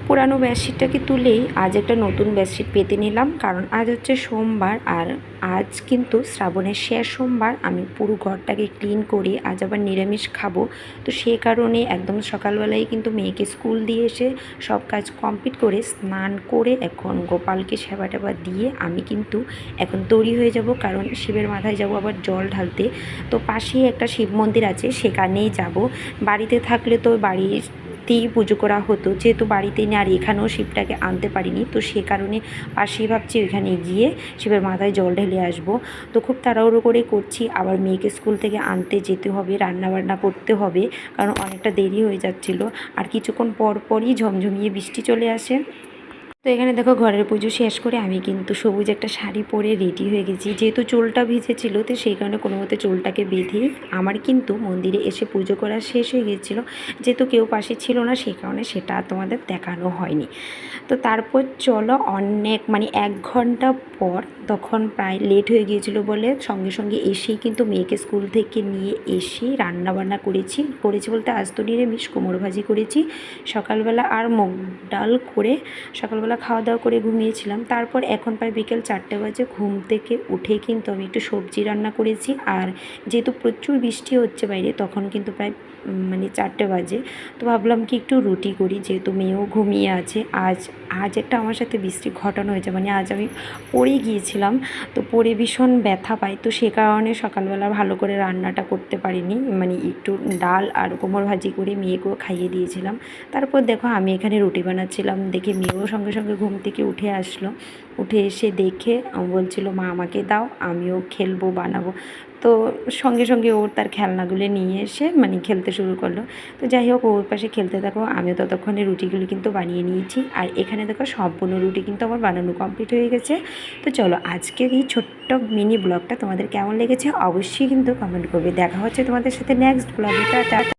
পুরানো বেডশিটটাকে তুলেই আজ একটা নতুন বেডশিট পেতে নিলাম, কারণ আজ হচ্ছে সোমবার। আর আজ কিন্তু শ্রাবণের শেষ সোমবার। আমি পুরো ঘরটাকে ক্লিন করে আজ আবার নিরামিষ খাবো, তো সে কারণে একদম সকালবেলায় কিন্তু মেয়েকে স্কুল দিয়ে এসে সব কাজ কমপ্লিট করে স্নান করে এখন গোপালকে সেবা টেবা দিয়ে আমি কিন্তু এখন তৈরি হয়ে যাব, কারণ শিবের মাথায় যাব আবার জল ঢালতে। তো পাশেই একটা শিব মন্দির আছে, সেখানেই যাব। বাড়িতে থাকলে তো পুজো করা হতো, যেহেতু বাড়িতে নেই আর এখানেও শিবটাকে আনতে পারিনি, তো সে কারণে পাশেই ভাবছি ওইখানে গিয়ে শিবের মাথায় জল ঢেলে আসবো। তো খুব তাড়াহুড়ো করে করছি, আবার মেয়েকে স্কুল থেকে আনতে যেতে হবে, রান্নাবান্না করতে হবে, কারণ অনেকটা দেরি হয়ে যাচ্ছিলো। আর কিছুক্ষণ পর পরই ঝমঝমিয়ে বৃষ্টি চলে আসে। তো এখানে দেখো ঘরের পুজো শেষ করে আমি কিন্তু সবুজ একটা শাড়ি পরে রেডি হয়ে গেছি, যেহেতু চুলটা ভিজেছিল, তো সেই কারণে কোনো মতে চুলটাকে বেঁধে আমার কিন্তু মন্দিরে এসে পুজো করা শেষ হয়ে গিয়েছিলো। যেহেতু কেউ পাশে ছিল না, সেই কারণে সেটা তোমাদের দেখানো হয়নি। তো তারপর চলো অনেক 1 ঘন্টা পর, তখন প্রায় লেট হয়ে গিয়েছিলো বলে সঙ্গে সঙ্গে এসেই কিন্তু মেয়েকে স্কুল থেকে নিয়ে এসে রান্নাবান্না করেছি বলতে আজ তো নিরামিষ, কুমড়ো ভাজি করেছি সকালবেলা আর মুগ ডাল করে সকালবেলা খাওয়া দাওয়া করে ঘুমিয়েছিলাম। তারপর এখন প্রায় বিকেল 4টে বাজে, ঘুম থেকে উঠে কিন্তু আমি একটু সবজি রান্না করেছি। আর যেহেতু প্রচুর বৃষ্টি হচ্ছে বাইরে, তখন কিন্তু প্রায় 4টে বাজে, তো ভাবলাম কি একটু রুটি করি, যেহেতু মেয়েও ঘুমিয়ে আছে। আজ একটা আমার সাথে বৃষ্টি ঘটানো হয়েছে, আজ আমি পড়ে গিয়েছিলাম, তো পড়ে ভীষণ ব্যথা পাই, তো সে কারণে সকালবেলা ভালো করে রান্নাটা করতে পারিনি। একটু ডাল আর কুমড়ো ভাজি করে মেয়েকেও খাইয়ে দিয়েছিলাম। তারপর দেখো আমি এখানে রুটি বানাচ্ছিলাম, দেখে মেয়েও সঙ্গে সঙ্গে ঘুম থেকে উঠে আসলো। উঠে এসে দেখে বলছিল, মা আমাকে দাও, আমিও খেলবো বানাবো। তো সঙ্গে সঙ্গে ওর তার খেলনাগুলো নিয়ে এসে খেলতে শুরু করলো। তো যাই হোক, ওর পাশে খেলতে থাকো, আমিও ততক্ষণে রুটিগুলি কিন্তু বানিয়ে নিয়েছি। আর এখানে দেখো সম্পূর্ণ রুটি কিন্তু আমার বানানো কমপ্লিট হয়ে গেছে। তো চলো, আজকের এই ছোট্ট মিনি ব্লগটা তোমাদের কেমন লেগেছে অবশ্যই কিন্তু কমেন্ট করবে। দেখা হচ্ছে তোমাদের সাথে নেক্সট ব্লগে। টাটা।